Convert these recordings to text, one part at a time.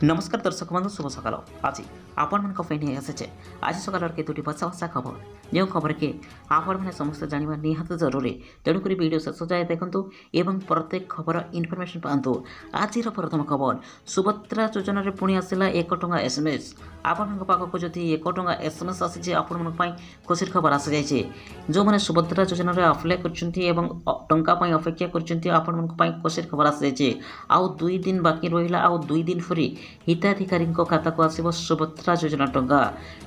नमस्कार दर्शक बंधु शुभ सकाल। आज आपण नहीं आसे आज सकाल के दुटी बसा बसा खबर जो खबर के आपण मैंने समस्त जाना निहात जरूरी तेणुक वीडियो शेष जाए देखूँ एवं प्रत्येक खबर इनफर्मेशन पातु। आज प्रथम खबर सुभद्रा योजन पुणी आसला 1 टंका SMS आपण पाखक जदि 1 टंका SMS आसी आपण खुशी खबर आसी जाए जो मैंने सुभद्रा योजन अप्लाई कर अपेक्षा कर खुशी खबर आसी जाए आउ 2 दिन बाकी रहा आउ 2 दिन फ्री हिताधिकारी खाता को आसब सुभद्रा योजना टंका।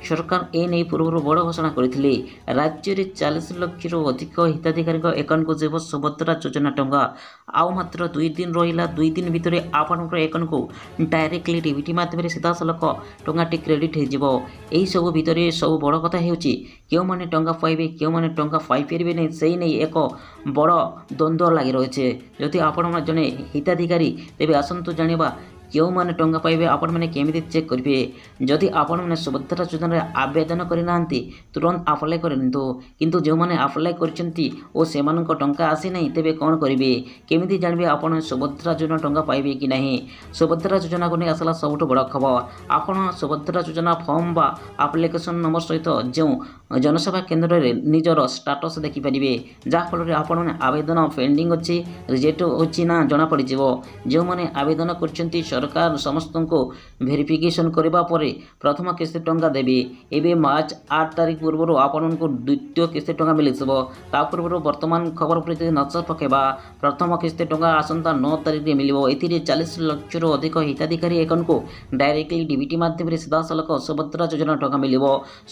सरकार एने पूर्व बड़ घोषणा करते राज्य में 40 लाख अधिक हिताधिकारी अकाउंट को जीव सुभद्रा योजना टंका आउ मात्र 2 दिन रहा 2 दिन भितर आपण अकाउंट को डायरेक्टली डीबीटी माध्यम सीधा सलख टंकाटी क्रेडिट हो सब भितर सब बड़ कथा क्यों मैंने टंका पाइबे क्यों मैंने टंका पाइपर नहीं से नहीं एक बड़ द्वंद्व लगी रही है। जदि आपण जड़े हिताधिकारी तेज आसतु जाना क्यों मैंने टंका पाइबे आपण मैंने केमी चेक करेंगे। जदि आपण मैंने सुभद्रा योजन आवेदन करना तुरंत अप्लाई करतु किंतु जो मैंने अप्लाई कर टंका आसी ना तेज कौन करेंगे केमी जानवे आपण सुभद्रा योजना टंका पाइबे कि नहीं। सुभद्रा योजना को नहीं आसला सबुठ बड़ खबर आपण सुभद्रा योजना फॉर्म बा आप्लिकेसन नंबर सहित जो जनसेवा केन्द्र में निजर स्टाटस देखिपारे जहाँफल आपण मैंने आवेदन पेंडिंग अच्छी रिजेक्ट होना जना पड़ जो मैंने आवेदन कर सरकार समस्त को वेरिफिकेशन करबा परे प्रथम किस्ती टंका देवी एवं मार्च 8 तारीख पूर्व आपण को द्वितीय किस्ती टंका मिल पूर्व वर्तमान खबर पर नजर पकेबा प्रथम किस्ती टंका आसंता 9 तारीख में मिले 40 लाख अधिक हिताधिकारी अकाउंट को डायरेक्टली डीबीटी माध्यम सीधा सलख सुभद्रा योजना टंका मिल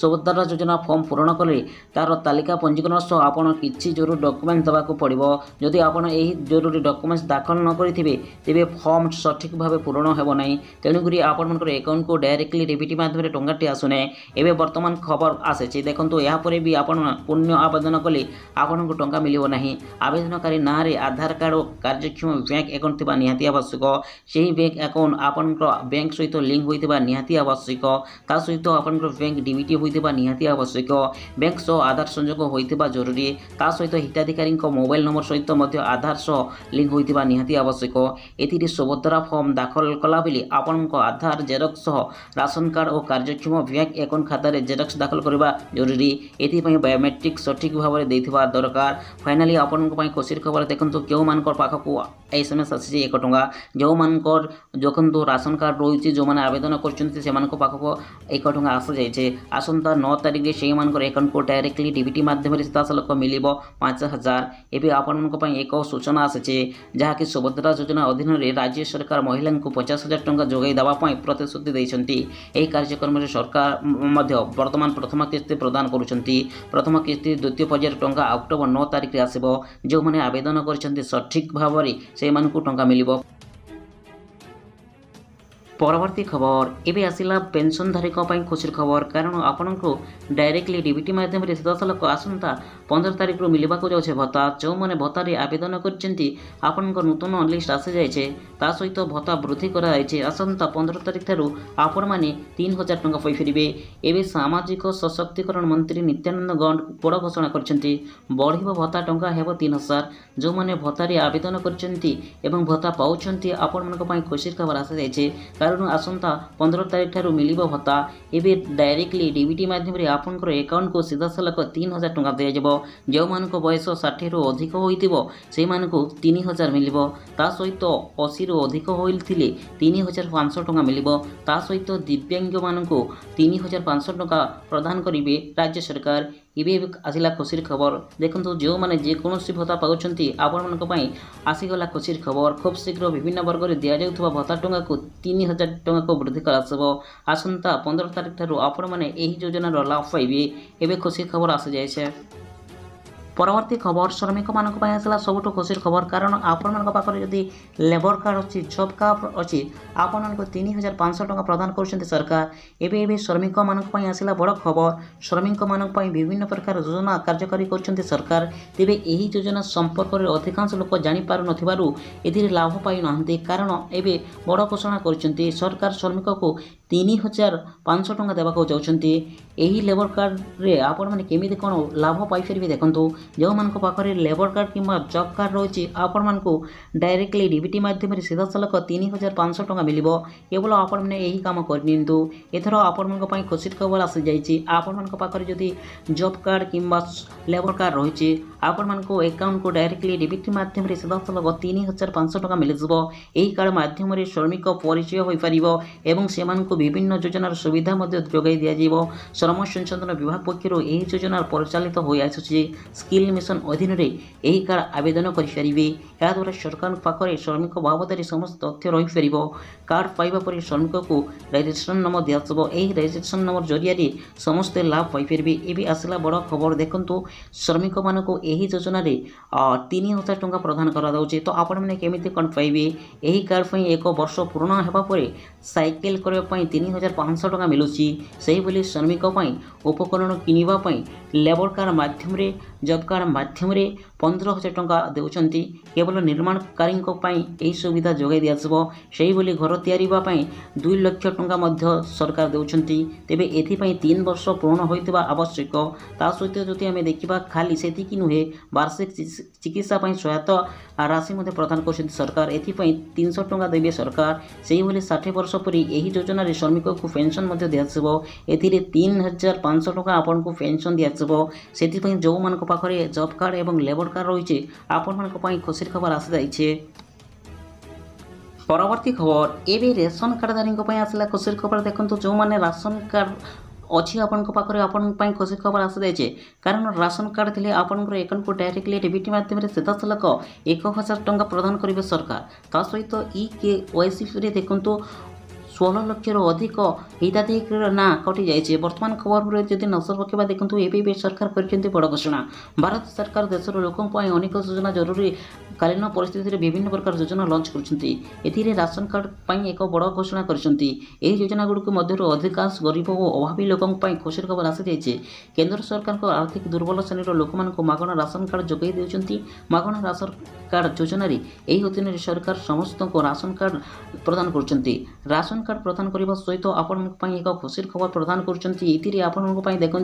सुभद्रा योजना फॉर्म पूरण कले तार तालिका पंजीकरण सह आपण किसी जरूरी डॉक्यूमेंट देवाक पड़ो। जदि आपण यही जरूरी डॉक्यूमेंट्स दाखल न करेंगे तेरे फॉर्म सठिक भाव पूरण हो ना तेणुक आपंकर अकाउंट को डायरेक्टली डीबीटी माध्यम टंकाटी आसुना एवं वर्तमान खबर आसी देखो यापर भी आप पुण्य आवेदन कले आपन को टंका मिल ना आवेदनकारी ना आधार कार्ड और कार्यक्षम बैंक अकाउंट थी निहाती आवश्यक से बैंक अकाउंट आपण बैंक सहित लिंक होता निहाती आवश्यक ता सहित आपण बैंक डीबीटी होता निहाती आवश्यक बैंक सह आधार संजोग होता जरूरी ता सहित हिताधिकारी मोबाइल नंबर सहित आधार सह लिंक होता निहाती आवश्यक ए सुभद्रा फॉर्म दाखल कला बेले आपण आधार जेरक्स राशन कार्ड और कार्यक्षम बैंक अकाउंट खाता जेरक्स दाखल करवा जरूरी एथपाई बायोमेट्रिक सठिक भाव में देथिबा दरकार। फाइनाली आपण खुशी खबर देखो क्यों मान पाखक SMS आसी 1 टंका जो मानकर देखो राशन कार्ड रही जो मैंने आवेदन कर पाखक 1 टंका आसी जाए आसंता 9 तारीख में से अकाउंट को डायरेक्टली डीबीटी माध्यम सीधा सलख मिल 5000 एवं आपण एक सूचना आसी जहाँकि सुभद्रा योजना अधीन में राज्य सरकार महिला को 50,000 टंका जोगाई देवाई प्रतिश्रुति देते यह कार्यक्रम में सरकार वर्तमान प्रथम किस्ती प्रदान करुँच प्रथम किस्ती द्वितीय पर्यायर टंका अक्टोबर 9 तारीख में आसब जो मैंने आवेदन कर सठिक भाव से टंका मिल। परवर्ती खबर एवं आसला पेंशनधारी खुशी खबर कारण आपण को डायरेक्टली डीबीटी माध्यम सीधा सलख आसंता 15 तारीख रू मिलवा जाए भत्ता जो मैंने भत्तार आवेदन कर नूतन लिस्ट आसी जाए ता सहित भत्ता वृद्धि कराई आसंता 15 तारीख ठारू आपण मैंने 3000 टंका पाइपे। एवं सामाजिक सशक्तिकरण मंत्री नित्यानंद गौड़ बड़ घोषणा कर बढ़ भत्ता टंका हेब 3000 जो मैंने भत्तार आवेदन कर भत्ता पाँच आपण खुशी खबर आसी जाए कारण आसंता 15 तारीख ठारू मिल भत्ता एवं डायरेक्टली डीबीटी माध्यम आपंकर अकाउंट को सीधा सलख 3000 टंका दिज्व जो मान बयस 60 रु अधिक होती 3000 मिल सहित 80 रु अधिक होते 3500 टंका मिल सहित दिव्यांग मान 3500 टंका प्रदान करेंगे राज्य सरकार। ये आसला खुशी खबर देखो जो मैंने जेकोसी भत्ता पाँच आपण आसीगला खुशी खबर खूब शीघ्र विभिन्न वर्ग में दि जाऊँ भत्ता टंका को 3000 टंका को वृद्धि करासब आसंता 15 तारीख ठारू आपण मैंने यही योजनार लाभ पाइबे एवं खुशी खबर आसी जाए। परवर्ती खबर श्रमिक मानक आसला सबुठ खुशी खबर कारण आपण पाखे जदि लेबर कार्ड अच्छी जॉब कार्ड अच्छी आपण को 3500 टंका प्रदान कर सरकार एवं श्रमिक मानक आसला बड़ खबर श्रमिक मानक विभिन्न प्रकार योजना कार्यकारी कर सरकार तेरे यही योजना संपर्क में अधिकांश लोक जापार न लाभ पाई ना कारण एवं बड़ घोषणा कर सरकार श्रमिक को 3500 टंका देवाक चाहते यही लेबर कार्ड रे आपण मैंने केमी कौन लाभ पाइपर देखूँ जो पाखरे लेबर कार्ड किंवा जॉब कार्ड रही आपको डायरेक्टली डीबीटी माध्यम सीधा सलख 3500 टंका मिल केवल आपण मैंने यही कम करनी एथर आपण खुशी खबर आसी जाइए आपण पाखरे जदि जॉब कार्ड किंवा लेबर कार्ड रही आपण अकाउंट को डायरेक्टली डीबीटी माध्यम सीधा सलख 3500 टंका मिल यही कार्ड माध्यम श्रमिक परिचय हो पार एवं से विभिन्न योजनार सुविधा जोगाई दिज्व श्रम संसाधन विभाग पक्षर यही योजना परिचालित हो आसुची स्किल मिशन अधीन में यही कार्ड आवेदन करेंगे याद्वारा सरकार पाखे श्रमिक बाबद समस्त तथ्य रहीपर कार्ड पाइबा पर श्रमिक को रजिस्ट्रेशन नंबर दिज्व यही रजिस्ट्रेशन नंबर जरिए समस्ते लाभ पाइपर ये आसला बड़ खबर देखु श्रमिक मानक यही योजन 3000 टंका प्रदान कराଯାଉଛି तो आपण मैंने केमी कौन पाइबे यही कार्ड पर एक वर्ष पूर्ण होगापर साइकेल करने 3500 टंका मिलूँ से ही श्रमिक उपकरण किणवाई लेबर कार्ड मध्यम जॉब कार्ड मध्यम 15,000 टंका देउछंती केवल निर्माणकारी यही सुविधा जोगाई दिज्व से ही घर तैयारी 2 लाख टंका सरकार देउछंती तेबे एथिपाई 3 वर्ष पूर्ण होइतिबा आवश्यक ता सहित जदि आम देखा खाली से नुहे वार्षिक चिकित्सा सहायता राशि प्रदान कर सरकार एथिपाई 300 टंका देवे सरकार से ही 60 वर्ष पर यही योजन श्रमिक को पेंशन दिज्व ए 3500 टंका आपन को पेंशन दिज्व से जो मान पाखे जॉब कार्ड एवं लेबर कार्ड रही आपण मान खुशी खबर आसी जाइए। परवर्ती खबर एवं रेशन कार्डधारी आसला खुशी खबर देखो जो मैंने राशन कार्ड अच्छी आपण पाखे आपण खुशी खबर आसी जाइए कारण राशन कार्ड थे आपण अकाउंट को डायरेक्टली डीबीटी माध्यम सीधा सलख 1000 टंका प्रदान करेंगे सरकार ता सहित EKYC देखु 16 लाख अधिक हिताधिकारी ना कटि जाइए वर्तमान खबर जदि नजर पकेबा देखु ए सरकार कर बड़ घोषणा भारत सरकार देशर लोकों अनेक योजना जरूरी कालीन परिस्थिति विभिन्न प्रकार योजना लॉन्च कर राशन कार्ड एक बड़ घोषणा कर योजना गुड़िक मध्य अधिकांश गरीब और अभावी लोकों खुशी खबर आसी जाइए केंद्र सरकार को आर्थिक दुर्बल श्रेणी लोक मागणा राशन कार्ड जोगाई देउछंती मागणा राशन कार्ड योजन यही अधीन सरकार समस्त को राशन कार्ड प्रदान कर राशन कार्ड प्रदान करने सहित आपण एक खुशी खबर प्रदान कर देखु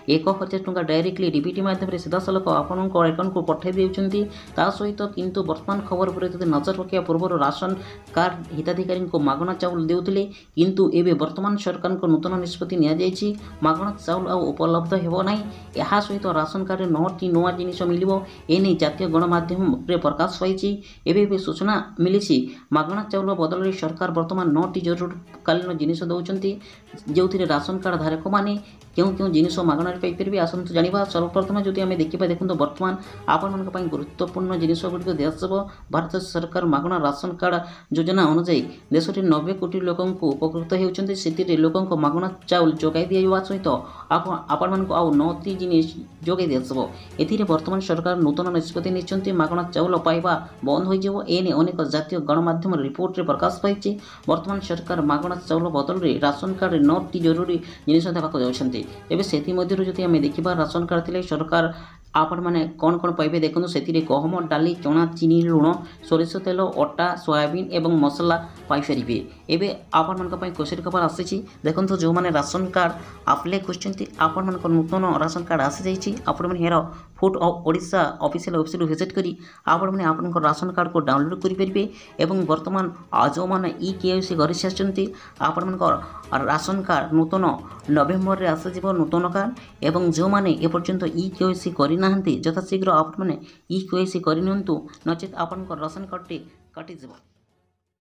1000 टंका डायरेक्टली डीबीटी माध्यम सीधा सलख आपण अकाउंट को पठाई देउछंती ता सहित किंतु वर्तमान खबर पर जब नजर पकड़ा पूर्व राशन कार्ड हिताधिकारी को मागणा चाउल देउथिले किंतु एबे वर्तमान सरकार को नूतन निष्पत्ति नियाଯାଇଛି मागणा चाउल आ उपलब्ध हेबो नाही ଏହା सहित राशन कार्ड 9टी नूआ जिनिस मिलिबो एने जातीय गणमाध्यम रे प्रकाश पाइछि एबे सूचना मिलिछि मागणा चाउल बदल सरकार वर्तमान 9टी जरूरकालीन जिनिस दउछंती जोथिरे राशन कार्ड धारक माने क्यों क्यों जिनिस मागणार पाइपर आसतु जाना सर्वप्रथम जो आम देखा देखो बर्तमान आपण गुरुत्वपूर्ण जिनिस गुड़िक दिज्व भारत सरकार मागणा राशन कार्ड योजना अनुजाई देश में 90 कोटी लोक उपकृत होती लोक मागणा चाउल जोगाई दिवा सहित आपण मानक आउ 9टी जिनिस जोगाई दिज्व ए बर्तमान सरकार नूतन निष्पत्ति नहीं मागणा चाउल पाइबा बंद हो एने अनेक जातीय गणमाध्यम रिपोर्ट रे प्रकाश पाई बर्तमान सरकार मागणा चाउल बदल में राशन कार्ड 9टी जरूरी जिनिस देवाक जाउछंती एबे सेति मध्यरु जति आमे देखिबा राशन कार्ड थिले सरकार आपण माने कौन कौन पाइबे देखो से गहम डाली चना चीनी लुण सोरिष तेल अटा सोयाबीन एवं मसला पाइपर एवं आपण मान खुशी खबर आसी देखो जो मैंने राशन कार्ड अप्लाई कर आपण मान नूतन राशन कार्ड आसी जाइए आपण मैंने यार food of Odisha official website visit करी आपण मैंने आपण राशन कार्ड को डाउनलोड करेंगे एवं वर्तमान जो मैंने EKYC कर सारी आपण मान राशन कार्ड नूतन नवेम्बर में आसज नूतन कार्ड एवं जो मैंने एपर्यंत EKYC करना यथाशीघ्र आपने EKYC करनी नचेत आपण राशन कार्ड कटिज।